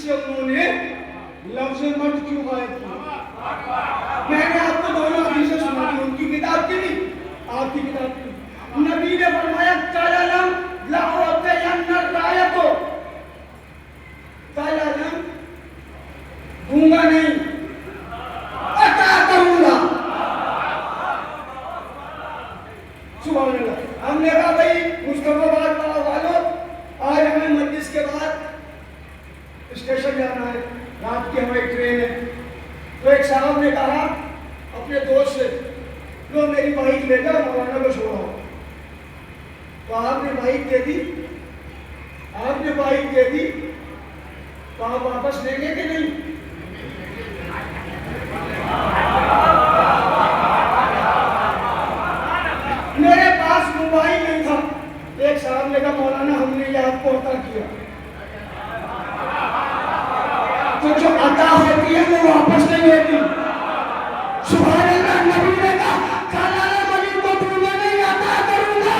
سے انہوں نے لفظ مرد کیوں غائب کیا؟ میں نے آپ کو دونوں حدیثیں سنا دی، ان کی کتاب کی بھی آپ کی کتاب کی بھی۔ نبی نے فرمایا قَلَلَمْ لَأُعْطِيَنَّ الرَّایَةَ، قَلَلَمْ دوں گا نہیں، عطا کروں گا۔ سبحان اللہ۔ ہم نے کہا بھائی مصطفیٰ باد والوں، آج ہمیں مجلس کے بعد اسٹیشن جانا ہے، رات کی ہماری ٹرین ہے۔ تو ایک صاحب نے کہا اپنے دوست سے، لو میری بائک لے کر مولانا کو چھوڑاؤ۔ تو آپ نے بائک دے دی، آپ نے بائک دے دی، تو آپ واپس لیں گے کہ نہیں؟ میرے پاس موبائل نہیں تھا، ایک صاحب نے کہا مولانا ہم نے یہ آپ کو عطا کیا، تو جو عطا ہوتی ہے وہ واپس نہیں ہوتی۔ سبحان اللہ۔ نبی نے کہا قَلَلَمْ علی کو تمہیں نہیں عطا کروں گا،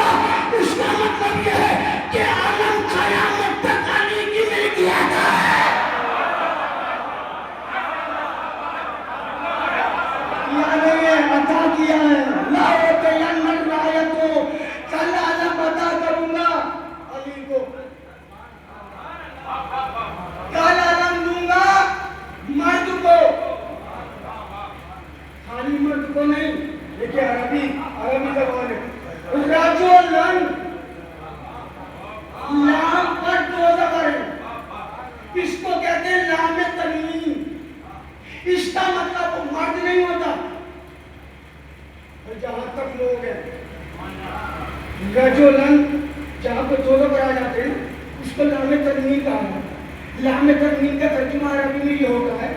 اس کا مطلب یہ ہے کہ عالم قیامت تک علی کی ملکیت ہے۔ یعنی یہ عطا کیا ہے، لَأُعْطِيَنَّ الرَّایَةَ، کل عالم عطا کروں گا علی کو، کل عالم دوں گا مرد کو، خالی مرد کو نہیں۔ دیکھیں عربی زبان ہے، رجلن لام پر دو زبر ہے، اس کو کہتے ہیں لام تنوین، اس کا مطلب مرد نہیں ہوتا۔ اور جہاں تک لوگ ہیں رجلن جہاں پہ دو زبر آ جاتے ہیں اس کو لام تنوین کہا ہے۔ لام تنوین کا ترجمہ عربی میں یہ ہوتا ہے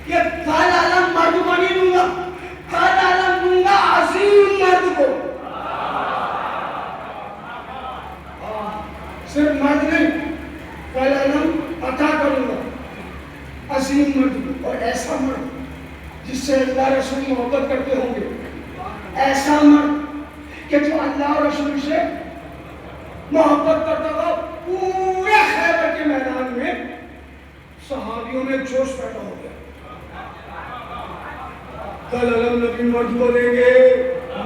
کہ کل عالم مرد کو نہیں دوں گا، کل عالم دوں گا عظیم مرد کو۔ صرف مرد نہیں، کل عالم عطا کروں گا عظیم مرد کو، اور ایسا مرد جس سے اللہ رسول محبت کرتے ہوں گے، ایسا مرد کہ جو اللہ اور رسول سے محبت کرتا تھا۔ پورے خیبر کے میدان میں صحابیوں میں جوش پیدا ہو گیا، کل علم نبی مرد کو لیں گے،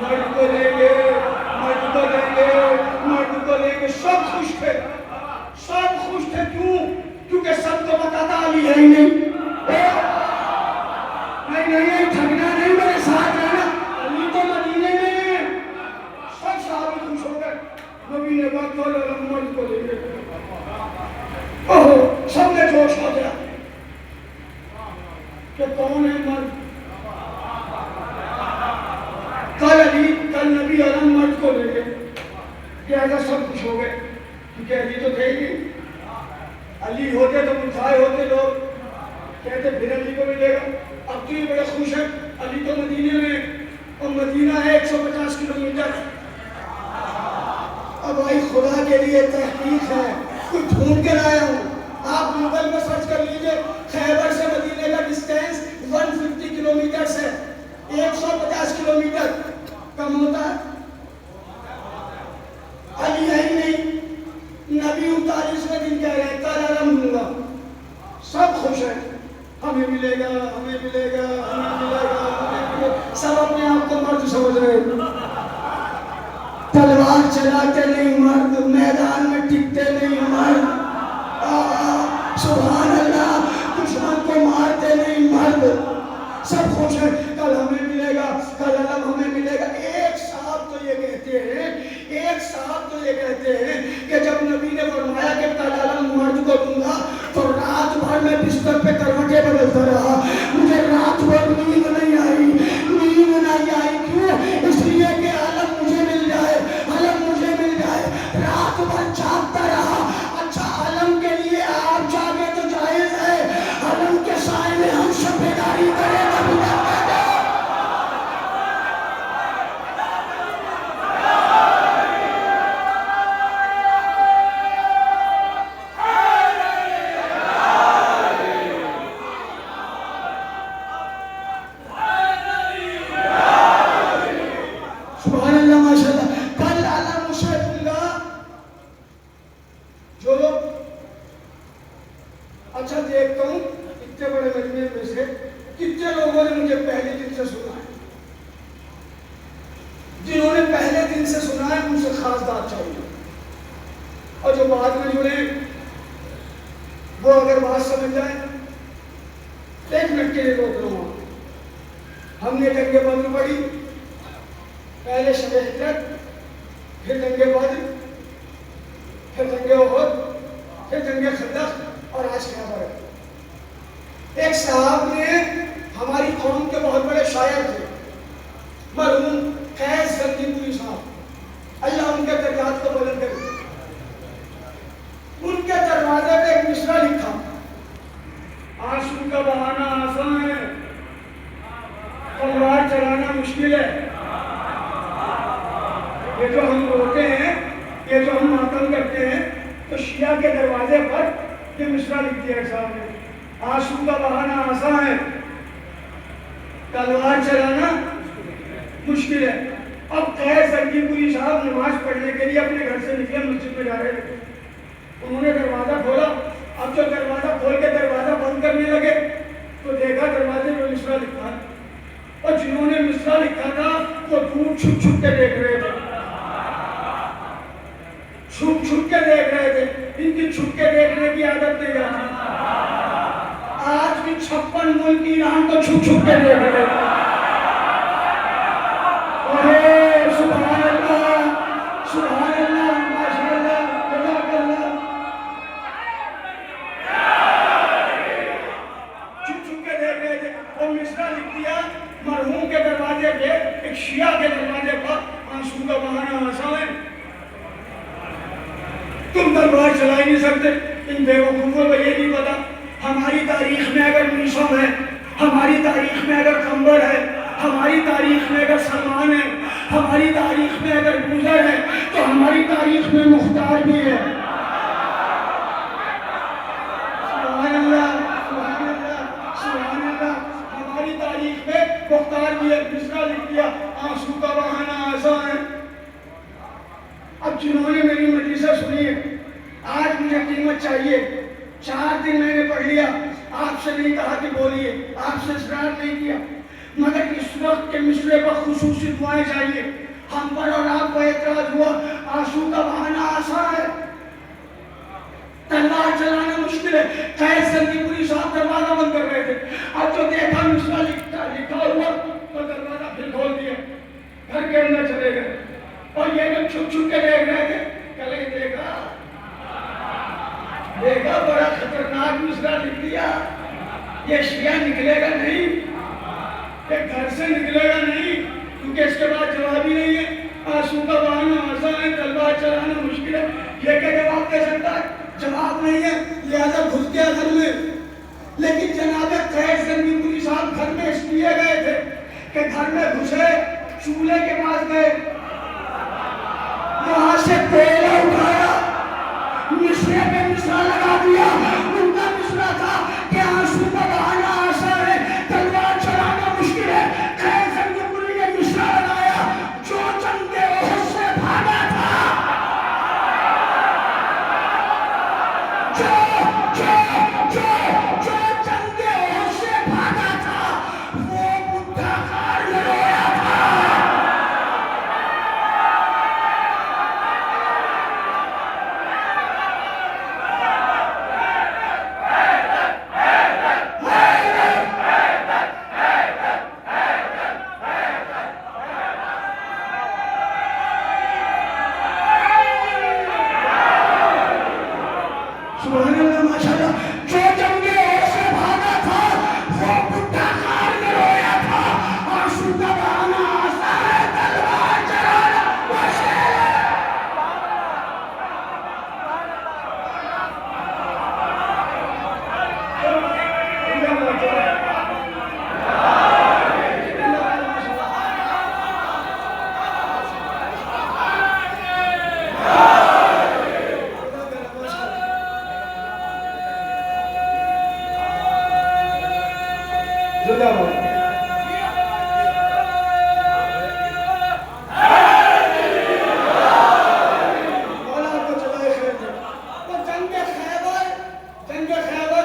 مرد کو لیں گے، مرد کو لیں گے، مرد کو لیں گے۔ سب خوش تھے، سب خوش تھے۔ کیوں؟ کیونکہ سب کو پتا تھا علی ہے ہی نہیں۔ نہیں تھکنا نہیں، میرے ساتھ رہنا، علی تو مدینے میں ہے۔ سب صحابی خوش ہو گئے، نبی نے کہا کل علم مرد کو لیں گے۔ سب نے جوش ہو گیا کہ کون ہے مرد؟ کل علی، کل نبی علم مرد کو لیں گے۔ لہذا سب خوش ہو گئے، کیونکہ علی تو تھے ہی، علی ہوتے تو مٹھائے ہوتے، لوگ کہتے پھر علی کو ملے گا۔ اب تو یہ بڑے خوش ہیں، علی تو مدینے میں، اور مدینہ ہے 150 کلومیٹر۔ اب بھائی خدا کے لیے تحقیق ہے، کچھ ڈھونڈ کے لایا ہوں، آپ گوگل میں سرچ کر لیجئے، خیبر سے مدینے کا ڈسٹینس 150 کلومیٹر سے 150 کلومیٹر کم ہوتا ہے۔ علی ہے ہی نہیں، نبی 39ویں دن کہہ رہے ہیں کل علم دوں گا۔ سب خوش ہیں، ہمیں ملے گا، ہمیں ملے گا، ہمیں ملے گا، ہمیں ملے گا۔ سب اپنے آپ کو مرد سمجھ رہے ہیں، تلوار چلاتے نہیں مرد، میدان میں ٹکتے نہیں مرد، سبحان اللہ، دشمن کو مارتے نہیں مرد۔ سب خوش ہیں، کل ہمیں ملے گا، کل علم ہمیں ملے گا۔ ایک صاحب تو یہ کہتے ہیں کہ جب نبی نے فرمایا کہ کل علم مرد کو دوں گا، تو رات بھر میں بستر پہ کروٹیں بدلتا رہا، مجھے رات بھر نیند نہیں آئی۔ کیوں؟ اس لیے کہ علم مجھے مل جائے، علم مجھے مل جائے، رات بھر جاگتا رہا۔ اچھا علم کے لیے آپ جاگے تو جائز ہے، علم کے سائے میں ہم سب بیداری کریں تو بدعت ہے۔ اچھا دیکھتا ہوں اتنے بڑے مجمع میں سے کتنے لوگوں نے مجھے پہلے دن سے سنا ہے. جنہوں نے پہلے دن سے سنا ہے ان سے خاص بات چاہیے, اور جو بعد میں جڑے وہ اگر بات سمجھ جائیں. 1 منٹ کے لیے روک لوں. ہم نے جنگ بدر پڑھی, پہلے شب ہجرت, پھر جنگ بدر, پھر جنگ احد, پھر جنگ خندق, اور آج خیبر. ایک صاحب نے ہماری قوم کے بہت بڑے شاعر تھے, مرحوم قیس زنگی پوری صاحب, اللہ ان کے درجات کو بلند کرے. ان کے دروازے پہ ایک مصرع لکھا, آنسو کا بہانا آسان ہے, تلوار چلانا مشکل ہے. یہ جو ہم روتے ہیں, یہ جو ہم ماتم کرتے ہیں, تو شیعہ کے دروازے پر یہ مصرع لکھ دیا صاحب نے, آنسو کا بہانا آسان ہے, تلوار چلانا مشکل ہے. اب قیس زنگی پوری صاحب نماز پڑھنے کے لیے اپنے گھر سے نکلے, مسجد میں جا رہے تھے. انہوں نے دروازہ کھولا. اب جو دروازہ کھول کے دروازہ بند کرنے لگے تو دیکھا دروازے میں مصرع لکھا ہے, اور جنہوں نے مصرع لکھا تھا وہ دور چھپ چھپ کے دیکھ رہے تھے, چھپ چھپ کے دیکھ رہے تھے. ان کی چھپ کے دیکھنے کی عادت نہیں آتی. آج بھی 56 ملک کی ایران کو چھپ چھپ کے دیکھ رہے تھے. سبحان اللہ, سبحان اللہ, ماشاء اللہ, جزاک اللہ. چھپ چھپ کے دیکھ رہے تھے, اور مصرع لکھ دیا مرحوم کے دروازے پہ, ایک شیعہ کے دروازے پر, آنسو کا بہانا آسان ہے, تم تلوار چلا ہی نہیں سکتے. ان بیوقوفوں کو یہ نہیں پتا ہماری تاریخ میں اگر میسم ہے, ہماری تاریخ میں اگر کمبر ہے, ہماری تاریخ میں اگر سلمان ہے, ہماری تاریخ میں اگر گوزر ہے, تو ہماری تاریخ میں مختار بھی ہے. سبحان اللہ, سبحان اللہ, سبحان اللہ. ہماری تاریخ میں مختار بھی ہے. مصرع لکھ دیا, آنسو کا بہانا آسان ہے. اب جنہوں نے میری مجلسیں سنی ہے, آج مجھے قیمت چاہیے. 4 دن میں نے پڑھ لیا, آپ سے نہیں کہا کہ بولیے, آپ سے اصرار نہیں کیا, مگر اس وقت کے مصرعے پر خصوصی دعائیں چاہیے. ہم پر اور آپ کو اعتراض ہوا, آنسو کا بہانا آسان ہے, تلوار چلانا مشکل ہے. قیس زنگی پوری صاحب دروازہ بند کر رہے تھے. اب جو دیکھا مصرع لکھا ہوا تو دروازہ پھر کھول دیا, گھر کے اندر چلے گئے. اور یہ جو چھپ چھپ کے دیکھ رہے تھے, کہے دیکھا بڑا خطرناک مصرع لکھ دیا, یہ شیعہ نکلے گا نہیں, یہ گھر سے نکلے گا نہیں, کیونکہ اس کے بعد جواب ہی نہیں ہے. آنسو کا بہانا آسان ہے, تلوار چلانا مشکل ہے. یہ کیا جواب دے سکتا ہے؟ جواب نہیں ہے, لہذا گھس گیا گھر میں. لیکن جناب قیس زنگی پوری صاحب گھر میں اس لیے گئے تھے کہ گھر میں گھسے, چولہے کے پاس گئے, وہاں سے تیل اٹھایا, مصرعے پہ مصرع لگا دیا. ان کا مصرع تھا کہ آنسو کا بہانا آسان ہے, تلوار چلانا مشکل ہے. قیس زنگی پوری نے مصرع لگایا, جو جنگ احد سے بھاگا تھا, جو جنگ احد سے بھاگا تھا, وہ بڈھا خار میں رویا تھا. سبحان اللہ, ماشاء اللہ. جو جنگ احد سے بھاگا تھا وہ بڈھا خار میں رویا تھا. آنسو کا بہانا آسان ہے, تلوار چلانا مشکل ہے. زندہ باد. مولا کو چلائے خیر دے. تو جنگ خیبر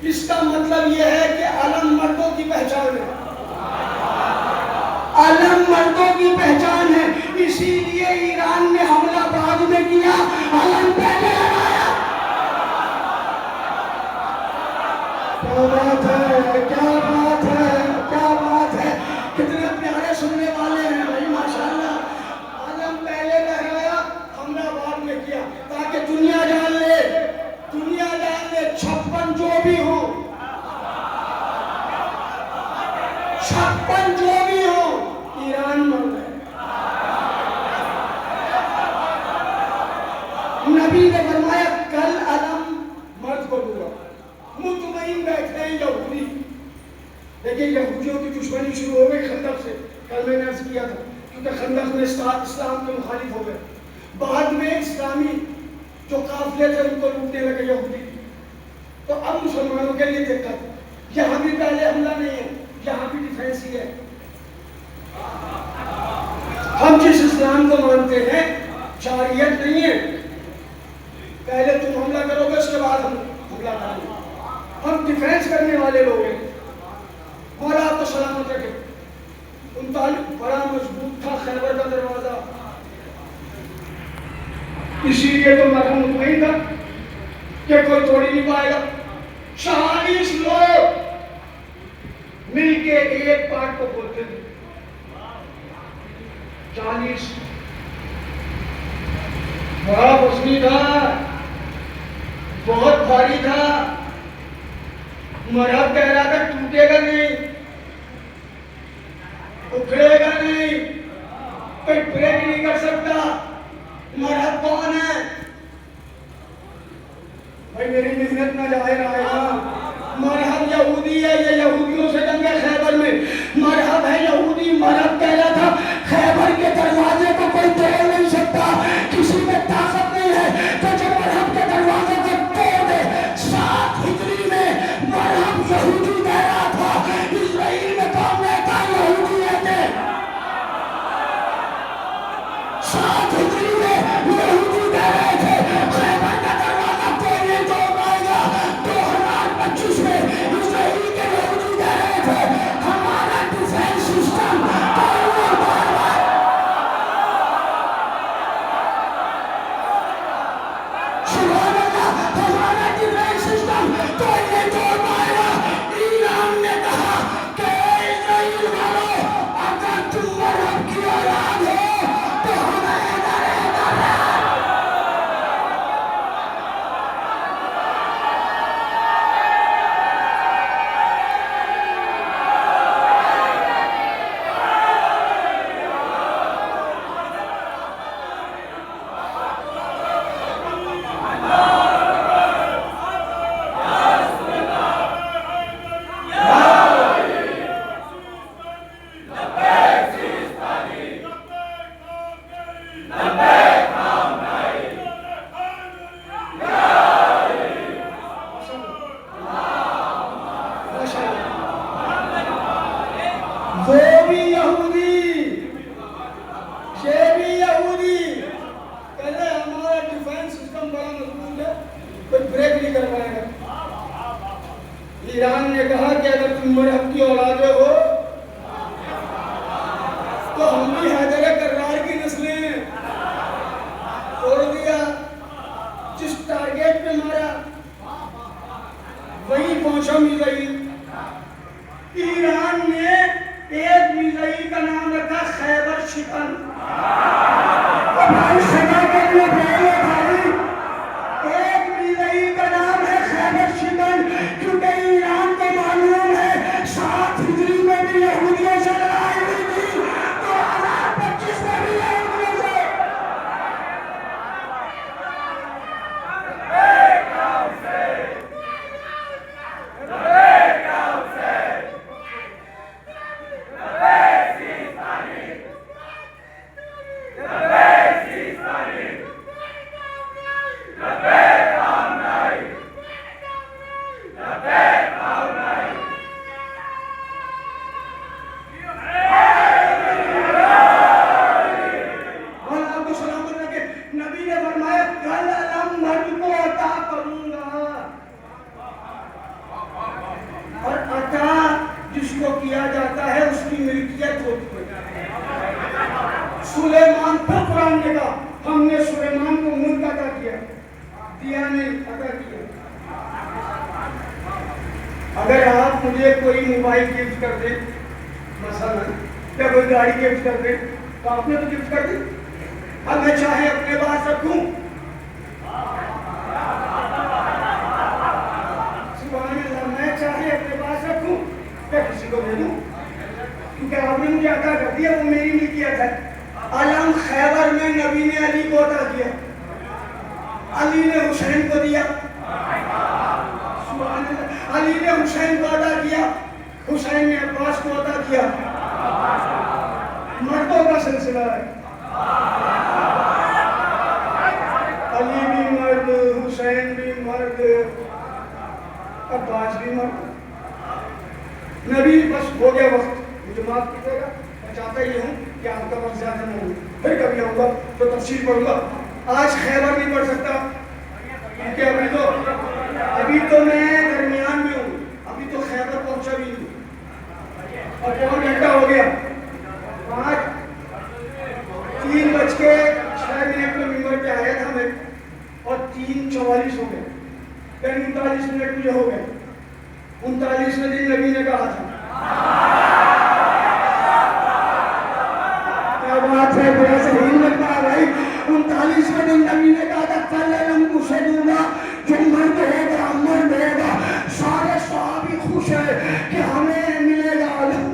اس کا مطلب یہ ہے کہ علم مردوں کی پہچان ہے، علم مردوں کی پہچان ہے، اسی لیے ایران نے حملہ بعد میں کیا، علم پہلے لگایا۔ کیا بات ہے، کیا بات ہے، کیا بات ہے، کتنے پیارے سننے والے ہیں بھائی ماشاءاللہ۔ علم پہلے لہرایا، حملہ بعد میں کیا، تاکہ دنیا جان لے، دنیا جان لے 56 جو بھی ہو، 56 جو بھی ہو، ایران مرد ہے۔ نبی نے فرمایا کل علم مرد کو ڈوبا، مطمئن بیٹھتے ہیں یہودی۔ دیکھیں یہودیوں کی دشمنی شروع ہو گئی خندق سے، کل میں نے عرض کیا تھا، کیونکہ خندق میں اسلام کے مخالف ہو گئے، بعد میں اسلامی جو قافلے تھے ان کو لوٹنے لگے یہودی۔ تو اب مسلمانوں کے لیے دقت، یہاں بھی پہلے حملہ نہیں ہے، یہاں بھی ڈیفینس ہی ہے۔ ہم جس اسلام کو مانتے ہیں شریعت نہیں ہے، پہلے تم حملہ کرو گے اس کے بعد ہم حملہ کریں گے، ہم ڈیفینس کرنے والے لوگ ہیں۔ مولا آپ کو سلامت رکھے، 39 بڑا مضبوط تھا خیبر کا دروازہ، اسی لیے تو مرہم مطمئن تھا کہ کوئی توڑ ہی نہیں پائے گا۔ 40 لوگ مل کے ایک پارٹ کو بولتے تھے، 40 بڑا وزنی تھا، بہت بھاری تھا، مرہب کہہ رہا تھا ٹوٹے گا نہیں، اکھڑے گا نہیں، کوئی بریک نہیں کر سکتا۔ مرہب کون ہے بھائی؟ میری محنت نہ جائے رہا ہے، مرہب یہودی ہے، یہ یہودیوں سے جنگ ہے خیبر میں، مرہب ہے یہودی، مرہب کہہ رہا تھا خیبر کے دروازے کو کوئی توڑ نہیں سکتا، کسی میں طاقت نہیں ہے تو جو مرہب کے دروازے کو توڑ دے۔ 7 ہجری میں مرہب یہودی کہہ رہا تھا، اسرائیل میں کون رہتا یہودی رہتے۔ 7 ہجری میں یہودی کہہ رہے تھے خیبر کا دروازہ کوئی نہیں توڑ پائے گا۔ 2025 میں اسرائیل کے یہودی کہہ رہے تھے ہمارا ڈیفینس سسٹم کوئی نہیں توڑ پائے گا۔ سبحان اللہ، ہمارا ڈیفینس سسٹم کوئی نہیں توڑ پائے گا۔ ایران نے کہا کہ اسرائیل والوں اگر تم مرہب کی اولاد ہو تو ہمیں ادھر وہ بھی یہودی، یہ بھی یہودی کہتے ہیں ہمارا ڈیفینس سسٹم بڑا مضبوط ہے، کوئی بریک نہیں کر پائے گا۔ ایران نے کہا کہ اگر تم مرہب کی اولادیں ہو تو ہم بھی حیدر کرار کی نسلیں ہیں۔ توڑ دیا، جس ٹارگیٹ پہ مارا وہیں پہنچا میزائل۔ ایران نے ایک میزائل کا نام رکھا خیبر شکن، ایک میزائل کا نام ہے خیبر شکن، کیونکہ ایران کو معلوم ہے 7 ہجری میں بھی یہودیوں سے لڑائی ہوئی تھی، 2025 میں بھی یہودیوں سے۔ لبیک عطا کیا. اگر آپ مجھے کوئی موبائل گفٹ کر دیں مثلا یا کوئی گاڑی گفٹ کر دیں تو آپ نے تو گفٹ کر دی. اب میں چاہے اپنے پاس رکھوں, سبحان اللہ, میں چاہے اپنے پاس رکھوں یا کسی کو دے دوں, کیونکہ آپ نے مجھے عطا کر دیا, وہ میری ملکیت ہے. علم خیبر میں نبی نے علی کو عطا کیا, علی نے حسین کو دیا. سبحان اللہ, علی نے حسین کو عطا کیا, حسین نے عباس کو عطا کیا. مردوں کا سلسلہ ہے, علی بھی مرد, حسین بھی مرد, عباس بھی مرد. نبی بس ہو گیا وقت, مجھے معاف کیجیے گا, میں چاہتا یہ ہوں کہ آپ کا وقت زیادہ نہ ہو, پھر کبھی آؤں گا تو تفصیل پڑھوں گا. آج خیبر نہیں پڑھ سکتا کیونکہ ابھی تو میں درمیان میں ہوں, ابھی تو خیبر پہنچا بھی نہیں, اور پون گھنٹہ ہو گیا. 3:06 میں ممبر پہ آیا تھا میں, اور 3:44 ہو گئے, یعنی 39 منٹ مجھے ہو گئے. 39ویں دن نبی نے کہا تھا, کیا بات ہے, بڑا صحیح لگتا ہے بھائی. 39ویں دن نبی نے کہا تھا کلم اسے دوں گا, جو مرد ہوگا مرد ہوگا. سارے صحابی خوش ہے کہ ہمیں ملے گا علم,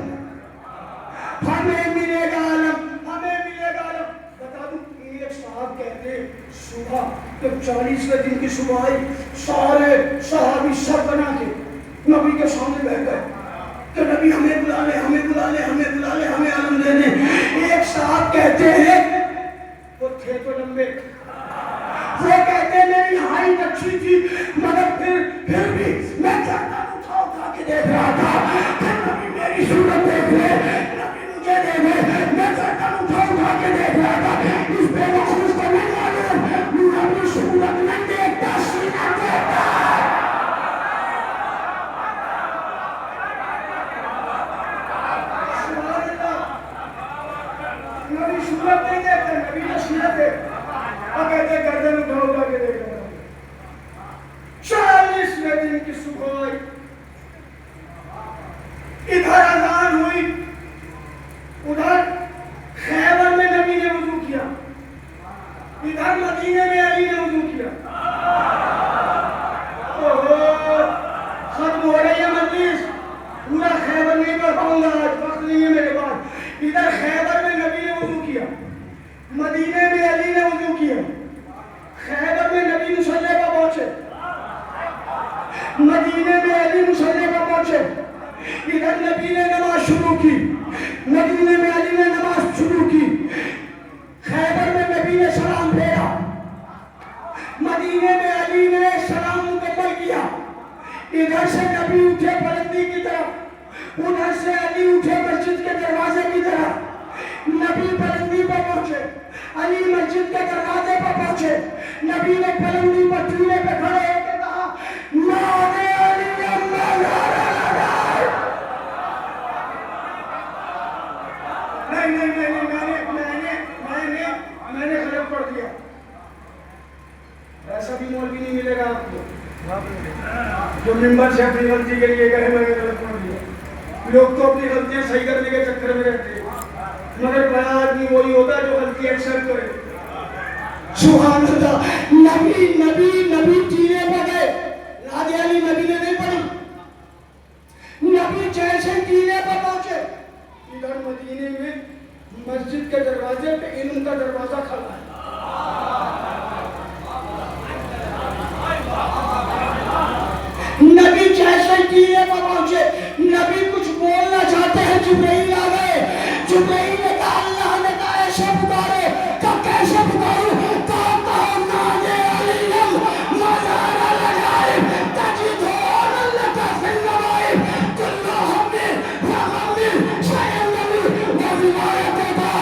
ہمیں ملے گا علم, ہمیں ملے گا علم. بتا دوں, ایک صاحب کہتے صبح جب 40ویں دن کی صبح آئی, سارے صحابی سر بنا کے نبی کے سامنے بیٹھ گئے کہ نبی ہمیں بلا لے, ہمیں بلا لے, ہمیں بلا لے, ہمیں علم دے دے. ایک صاحب کہتے ہیں, وہ تھے تو لمبے, وہ کہتے ہیں میری ہائٹ اچھی تھی مگر پھر بھی میں گردن اٹھا اٹھا کے دیکھ رہا تھا کہ نبی میری صورت دیکھ لے, نبی مجھے دے دے. میں گردن اٹھا اٹھا کے دیکھ رہا تھا. اس بے وقوف کو نہیں معلوم نبی صورت نہیں دیکھتا, سینہ دیکھتا. نبی صورت نہیں دیکھتے, نبی تو سیرت ہے. اور کہتے گردن اٹھا اٹھا کے دیکھ رہا تھا. 40ویں دن کی صبح آئی, ادھر اذان ہوئی, ادھر خیبر میں نبی نے وضو کیا, ادھر مدینے میں علی نے وضو کیا. ختم ہو رہی ہے مجلس, پورا خیبر نہیں کر پاؤں گا آج, وقت نہیں ہے میرے پاس. ادھر خیبر میں نبی نے وضو کیا, مدینے میں علی نے وضو کیا. خیبر میں نبی مصلی پر پہنچے, مدینے میں علی مصلی پر پہنچے. ادھر نبی نے نماز شروع کی, مدینے میں علی نے نماز شروع کی. خیبر میں نبی نے سلام پھیرا, مدینے میں علی نے سلام مکمل کیا. ادھر سے نبی اٹھے بلندی کی طرف, ادھر سے علی اٹھے مسجد کے دروازے کی طرف. نبی بلندی پر پہنچے, علی مسجد کے دروازے پر پہنچے. نبی نے بلندی پر چولہے پہ کھڑے ہو کے کہا نعرہ علی اللہ میں نے غلط پڑھ دیا. ایسا بھی مولوی نہیں ملے گا آپ کو جو ممبر سے اپنی غلطی کے لیے کہے میں نے غلط پڑھ دیا. لوگ تو اپنی غلطیاں صحیح کرنے کے چکر میں رہتے ہیں, مگر بڑا آدمی وہی ہوتا ہے جو غلطی ایکسپٹ کرے. سبحان اللہ. نبی نبی نبی تیرے پہ گئے, ناد علی نبی نے نہیں پڑھی. نبی جیسے تیرے پر پہنچے, ادھر مدینے میں مسجد کے دروازے پہ علم کا دروازہ کھلا ہے. نبی جیسے تیرے پر پہنچے, نبی کچھ بولنا چاہتے ہیں, جبرائیل آ گئے. جبرائیل نے کہا اللہ نے کہا ایسے پکارو, کہا کیسے پکارو, کہا نادے علیم مزار العجائب تجدون لک فی النوائب کل حمد فغمد سیدنی وزوایت کا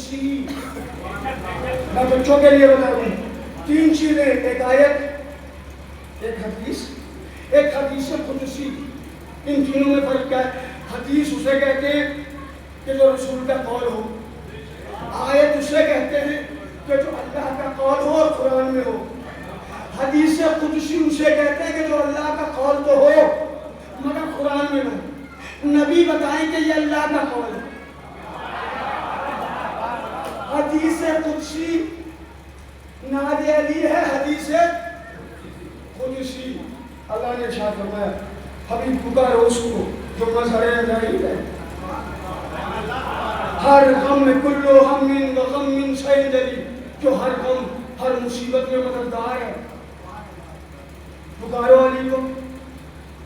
قدسی. میں بچوں کے لیے بتا دوں 3 چیزیں, ایک آیت, ایک حدیث, ایک حدیث قدسی. ان تینوں میں فرق کیا ہے؟ حدیث اسے کہتے ہیں کہ جو رسول کا قول ہو, آیت اسے کہتے ہیں کہ جو اللہ کا قول ہو اور قرآن میں ہو. حدیث قدسی اسے کہتے ہیں کہ جو اللہ کا قول تو ہو مگر قرآن میں ہو. نبی بتائیں کہ یہ اللہ کا قول ہے. حدیث قدسی ناد علی ہے, حدیث قدسی اللہ نے ارشاد فرمایا حبیب پکارو اس کو جو مظہر الہی ہے. ہر غم میں کلو غم و غم من شیء جلی, جو ہر غم ہر مصیبت میں مددگار ہے. پکارو علی کو.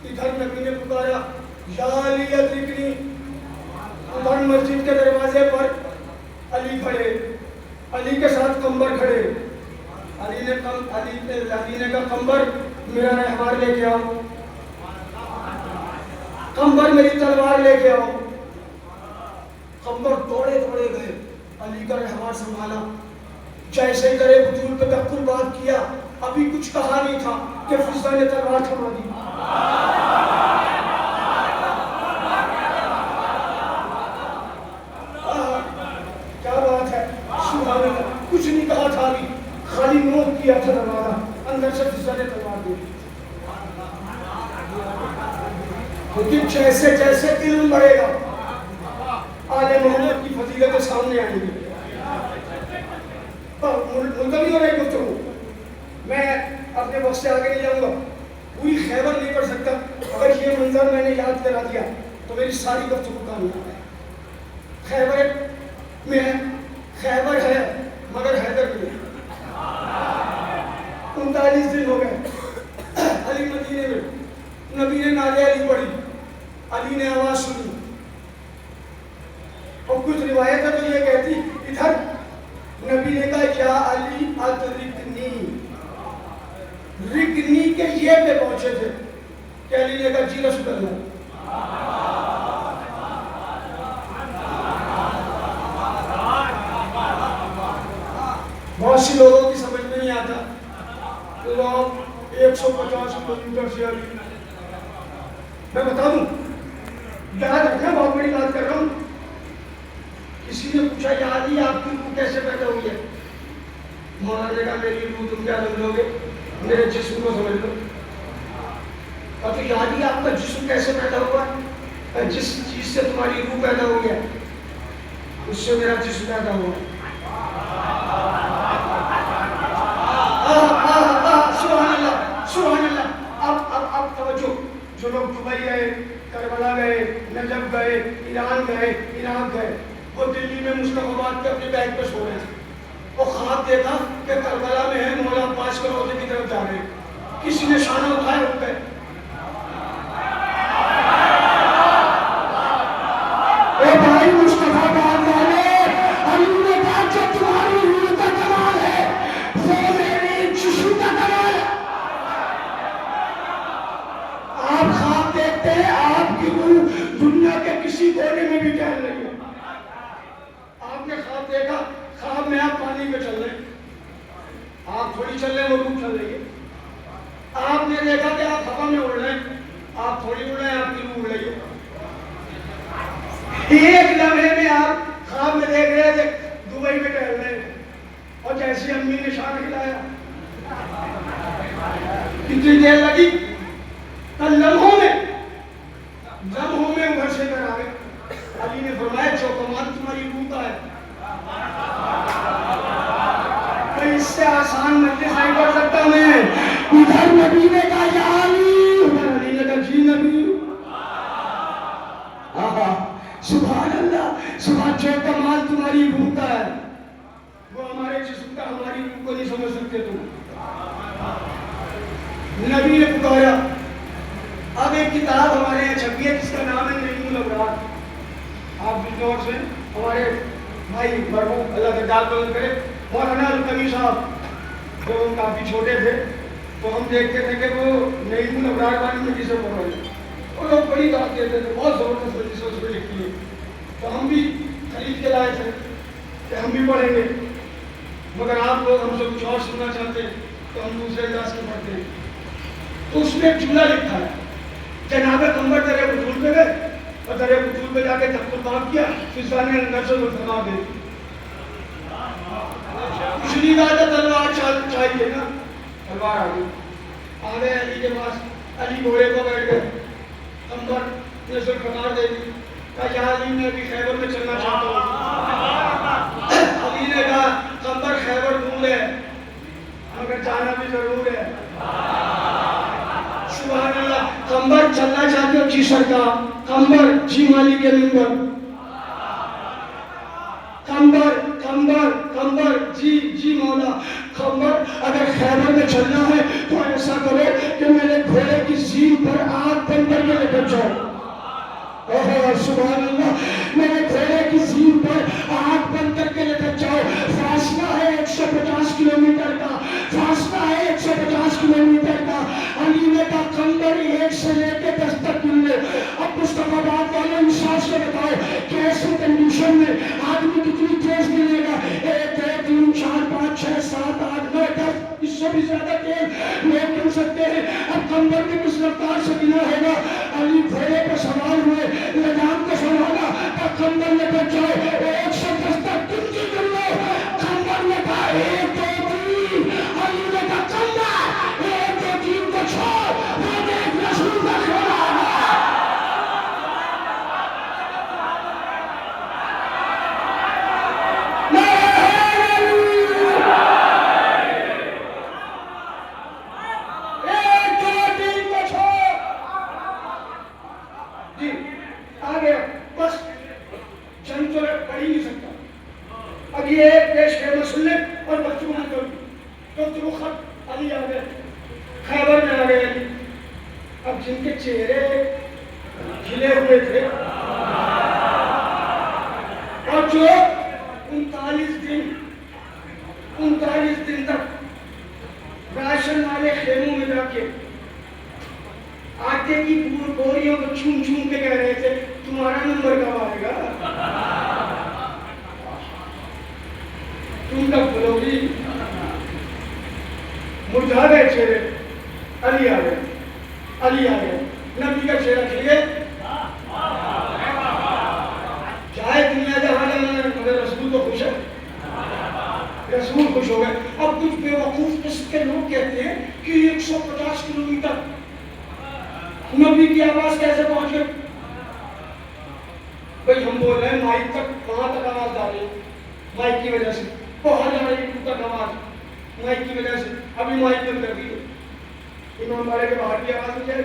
ادھر نبی نے پکارا یا علی ادرکنی. ادھر مسجد کے دروازے پر علی کھڑے, علی کے ساتھ قمبر کھڑے. علی نے کہا قمبر میرا رہبار لے کے آؤ, قمبر میری تلوار لے کے آؤ. قمبر دوڑے دوڑے گئے, علی کا رہبار سنبھالا. جیسے کرے بطول پہ تکل بات کیا, ابھی کچھ کہا نہیں تھا کہ فضا نے تلوار تھما دی. کیا بات ہے, سبحان اللہ. کچھ نہیں کہا تھا, ابھی خالی نوٹ کیا تھا دروازہ, اندر سے فضا نے تلوار دی. لیکن جیسے جیسے علم بڑھے گا آل محمد کی فضیلتیں سامنے آئیں گی. ملتوی ہو رہی گفتگو, میں اپنے وقت سے آگے نہیں جاؤں گا. پوری خیبر نہیں پڑھ سکتا. اگر یہ منظر میں نے یاد کرا دیا تو میری ساری گفتگو کامیاب ہے. خیبر میں ہے, خیبر ہے مگر حیدر میں ہے. 39 دن ہو گئے علی مدینے میں. نبی نے نعرہ علی پڑھی, علی نے آواز سنی, اور کچھ روایت ہے تو یہ کہتی ادھر نبی نے کہا یا علی ادرکنی. رکنی کے یہ پہ پہنچے تھے کہ علی نے کہا جی رسول اللہ. بہت سی لوگوں کی سمجھ میں نہیں آتا, لوگ 150 کلومیٹر سے علی. میں بتا دوں, یاد رکھنا, بہت بڑی بات کر رہا ہوں. کسی نے پوچھا یا علی آپ کی روح کیسے پیدا ہوئی ہے؟ مولانا نے کہا میری روح تم کیا سمجھو گے, میرے جسم کو سمجھ لو. اور تو یا علی آپ کا جسم کیسے پیدا ہوا ہے؟ جس چیز سے تمہاری روح پیدا ہوئی ہے اس سے میرا جسم پیدا ہوا. سبحان اللہ, سبحان اللہ. اب توجہ. جو لوگ دبئی گئے, کربلا گئے, نجف گئے, ایران گئے, عراق گئے, وہ دلی میں مصطفیٰ آباد کے اپنے بیگ پہ سو رہے تھے. وہ خواب دیکھا کہ کربلا میں ہے, مولا عباس کے روضے کی طرف جا رہے ہیں. کسی نے شانہ اٹھائے, اٹھ گئے. اے بھائی مصطفیٰ آباد والے, علی نے کہا جو تمہاری روح کا کمال ہے وہ میرے جسم کا کمال ہے. آپ خواب دیکھتے ہیں, آپ کی روح دنیا کے کسی کونے میں بھی ٹہل رہی ہے. آپ نے خواب دیکھا, خواب میں آپ پانی پہ چل رہے ہیں, آپ تھوڑی چل رہے ہیں, وہ روح چل رہی ہے. آپ نے دیکھا کہ آپ ہوا میں اڑ رہے ہیں, آپ تھوڑی اڑ رہے ہیں, آپ کی روح اڑ رہی ہے. ایک لمحے میں آپ خواب میں دیکھ رہے تھے دبئی میں ٹہل رہے ہیں, اور جیسی امی نے شان کھلایا, کتنی دیر لگی؟ لمحوں میں گھر سے کر آ گئے. علی نے فرمایا جو کمال تمہاری روح کا ہے, اس سے آسان مجلس نہیں کر سکتا میں. ادھر نبی نے کہا یا علی, ادھر علی نے کہا جی نبی. سبحان اللہ, سبحان. جو کمال تمہاری روح کا ہے وہ ہمارے جسم کا ہماری روح کو نہیں سمجھ سکتے تم. نبی نے پکارا. اب ایک کتاب ہمارے یہاں چھپی ہے جس کا نام ہے نعیم الابرار. آپ بلدور سے ہمارے بھائی مرحوم اللہ کے داد بلند کرے مولانا القمی صاحب جو کافی چھوٹے تھے تو ہم دیکھتے تھے کہ وہ نعیم الابرار والی مجلسیں پڑھ رہے ہیں. وہ لوگ بڑی بات کہتے تھے, بہت زبردست مجلسیں اس میں لکھی ہے. تو ہم بھی خرید کے لائے تھے. کہ ہم بھی پڑھیں گے، مگر آپ لوگ ہم سے کچھ اور سننا چاہتے ہیں تو ہم دوسرے انداز کے پڑھتے ہیں۔ تو اس میں ایک جملہ لکھا ہے، جناب قمر دریا بطول پہ گئے اور دریا بطول پہ جا کے تخت الباب کیا، فضا نے اندر سے فرما دے کچھ نہیں کہا تھا، تلوار چاہیے نا، تلوار آ گئی، آ گئے علی کے پاس، علی گھوڑے کو بیٹھ گئے، قمر نے ذوالفقار دے دی، کہا یا علی میں بھی خیبر میں چلنا چاہتا ہوں۔ علی نے کہا قمر خیبر دور ہے مگر جانا بھی ضرور ہے۔ سبحان اللہ، قمر چلنا چاہتے ہو؟ جی سرکار۔ قمر جی مالی کے منبر، قمر قمر قمر جی جی مولا، قمر اگر خیبر میں چلنا ہے تو ایسا کرو کہ میرے گھوڑے کی زین پر آگ بند کر کے لے جاؤ۔ سبحان اللہ، میرے گھوڑے کی زین پر آگ بند کر کے لے جاؤ۔ فاصلہ ہے 150 کلومیٹر کا، فاصلہ ہے 150 کلومیٹر کا۔ علی نے کہا قمر 1 سے لے کے 10 تک مل لے۔ اب مصطفیٰ بات والے انصاف سے بتاؤ کہ ایسے کنڈیشن میں آدمی کتنی تیز ملے گا؟ 1 2 3 4 5 6 7 8 9 10، اس سے بھی زیادہ تیز لوگ مل سکتے ہیں۔ اب قمر کی کس رفتار سے بنا ہوگا؟ علی گھوڑے پہ سوار ہوئے، لگام کو سنبھالا، قمر نے بچاؤ 110 تک تم کی کر لو۔ قمر نے کہا 1 2 3، علی نے کہا قمر 1 2 3 کو چھوڑ، وہ دیکھ رسول کا کھڑا ہے۔ اب یہ ایک پیش خیمہ سن لیں اور بچوں میں کر تو ترو خط علی آ گئے، خیبر میں آ گئے علی۔ اب جن کے چہرے کھلے ہوئے تھے اور جو 39 دن تک راشن والے خیموں میں جا کے آٹے کی بوریوں کو چھوم چھوم کے کہہ رہے تھے تمہارا نمبر کب آئے گا، تم تک بولو گی، مرجھا گئے چہرے، علی آ گئے، علی آ گئے، نبی کا چہرہ کھل گئے، چاہے دنیا جہاں جانا مگر رسول تو خوش ہے، رسول خوش ہو گئے۔ اب کچھ بے وقوف قسم کے لوگ کہتے ہیں کہ 150 کلومیٹر نبی کی آواز کیسے پہنچ گئی؟ بھئی ہم بول رہے ہیں مائک تک، وہاں تک آواز آ رہی ہے مائک کی وجہ سے، بہت جا رہی ہے تک آواز مائک کی وجہ سے، ابھی مائک بند کر دی امام بارے کے باہر کی آواز ہو جائے۔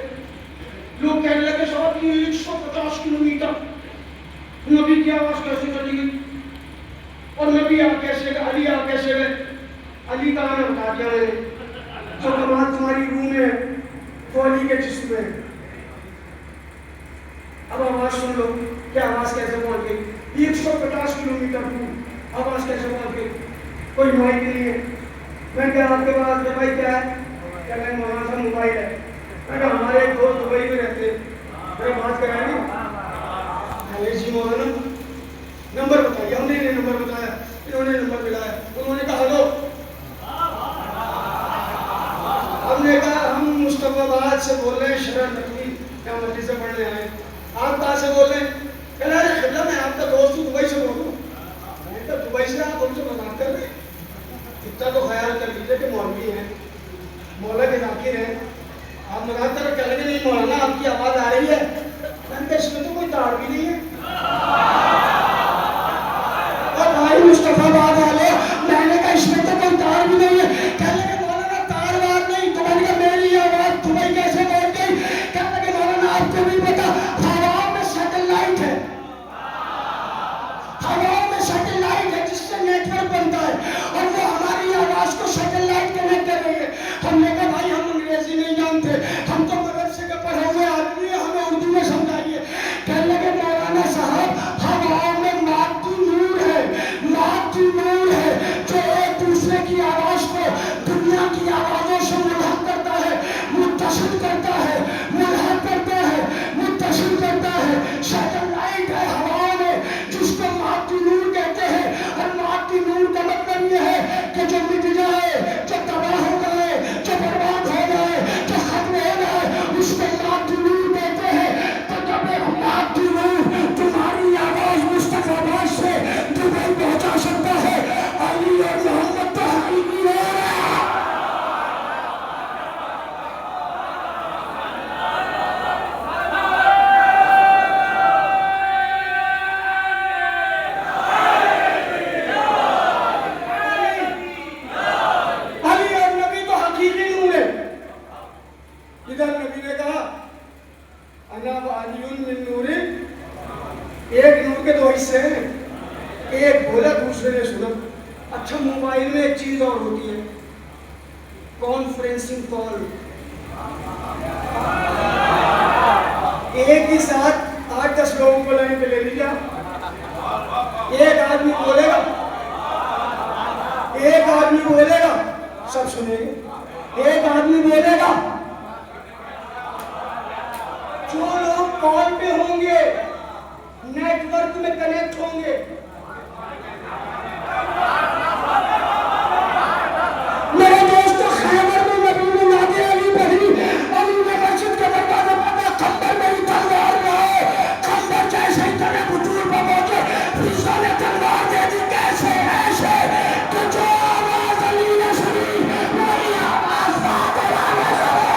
لوگ کہنے لگے صاحب یہ 150 کلومیٹر نبی کی آواز کیسے چلی گئی، اور نبی آپ کیسے گئے، علی آپ کیسے گئے؟ علی کا آنا بتا دیا میں نے، جو کمال تمہاری روح میں وہ علی کے جسم میں۔ اب آواز سن لو کہ آواز کیسے پہنچ گئی، 150 کلومیٹر دور آواز کیسے پہنچ گئی، کوئی مائک نہیں ہے۔ میں کہا آپ کے پاس کہ بھائی کیا ہے، کہ میں مولانا صاحب موبائل ہے، میں کہا ہمارے ایک دوست دبئی میں رہتے میں بات کرائے نا، جی مولانا نمبر بتائیے، ہم نے انہیں نمبر بتایا، انہوں نے نمبر ملایا، انہوں نے کہا ہلو، ہم نے کہا ہم مصطفیٰ آباد سے بول رہے ہیں، شرح نقوی یا مسجد سے پڑھنے آئے، آپ کہاں سے بول رہے ہیں؟ کہہ رہے ہیں خدمت میں آپ کا دوست ہوں، دبئی سے بول رہا ہوں۔ میں کہا دبئی سے آپ ہم سے مذاق کر رہے ہیں؟ اتنا تو خیال کر لیجیے کہ مولوی ہیں، مولا کے ذاکر ہیں، آپ مذاق کر رہے کہہ لگے نہیں مولانا آپ کی آواز آ رہی ہے، میں نے کہا اس میں تو کوئی تار بھی نہیں ہے۔ اور بھائی مصطفیٰ آباد والے، میں نے کہا اس میں تو کوئی تار بھی نہیں ہے، کہہ لگے مولانا تار وار نہیں، تو میں نے کہا میری آواز دبئی کیسے پہنچ گئی؟ کہہ لگے مولانا آپ کو نہیں پتا، ہوا میں سیٹلائٹ ہے، ہوا میں سیٹلائٹ ہے جس سے نیٹ ورک بنتا ہے، اور وہ ہماری آواز کو سیٹلائٹ کنیکٹ کر رہی ہے۔ ہم نے کہا بھائی ہم انگریزی نہیں جانتے، ہم تو مدرسے کے پڑھے ہوئے آدمی ہیں، ہمیں اردو میں سمجھائیے۔ کہنے لگے مولانا صاحب ہوا میں مادی نور ہے، مادی نور ہے جو ایک دوسرے کی آواز کو دنیا کی آوازوں سے ملحق کرتا ہے، متصل کرتا ہے، ملحق کرتا ہے، متصل کرتا ہے۔ سیٹلائٹ ہے ہوا میں جس کو مادی نور کہتے ہیں، اور اچھا موبائل میں ایک چیز اور ہوتی ہے، کانفرنسنگ کال، ایک ہی ساتھ 8-10 لوگوں کو لائن پہ لے لیجیے، ایک آدمی بولے گا، ایک آدمی بولے گا سب سنیں گے، ایک آدمی بولے گا، جو لوگ کال پہ ہوں گے نیٹ ورک میں کنیکٹ ہوں گے، میرے دوستو خیبر میں نبی نے نادے علی پڑھی، علی نے مسجد کے دروازے پر خنبر میری تلوار میں آئے، خنبر جیسے ہی تنے بطور پر پہنچے، فضا نے تلوار دے دی، کیسے ایسے کہ جو آواز علی نے سنی وہی آواز بات علی نے سنی۔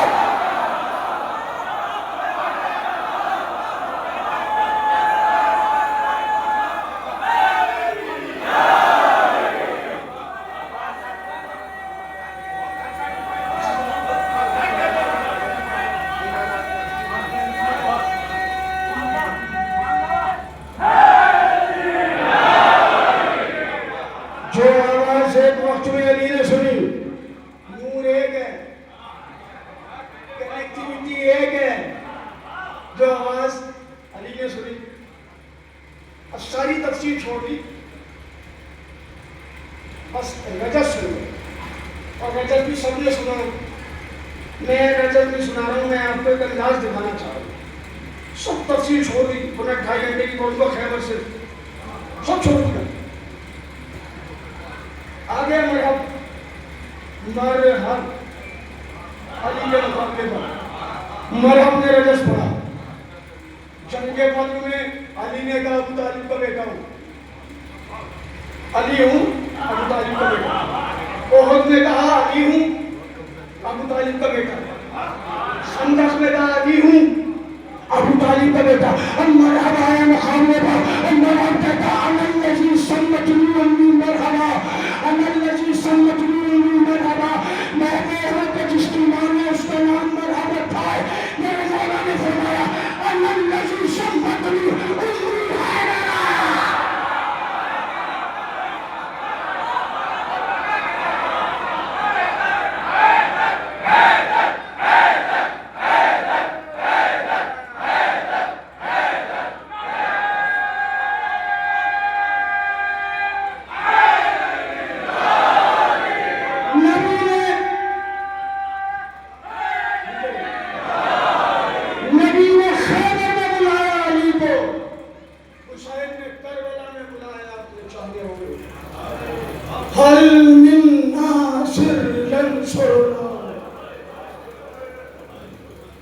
جو آواز ایک وقت میں علی نے سنی، نور ایک ہے، کنیکٹیوٹی ایک ہے، جو آواز علی نے سنی، اب ساری تفسیر چھوڑ دی، بس رجب سنو، اور رجب بھی سب نے سنا، میں رجب نہیں سنا رہا ہوں، میں آپ کو ایک انداز دکھانا چاہ رہا ہوں، سب تفسیر چھوڑ دی، 2.5 گھنٹے کی کون کو خیبر سے سب چھوڑ دیا، آگے مرحب مرحب علی کے مقابلے پر مرحب نے رجس پڑھا، جنگ بدر میں علی نے کہا ابو طالب کا بیٹا ہوں، علی ہوں ابو طالب کا بیٹا، احد نے کہا علی ہوں ابو طالب کا بیٹا، خندق میں کہا علی ہوں ابو طالب کا بیٹا، مرحبا آیا مقابلے پر، مرحب کہتا انا الذی سمتنی امی مرحبا، انا الذی سمتنی امی مرحبا، میں وہ ہوں کہ جس کی ماں نے اس کا نام مرحب رکھا ہے، میرے مولا نے فرمایا انا الذی سمتنی امی حیدرہ۔ حل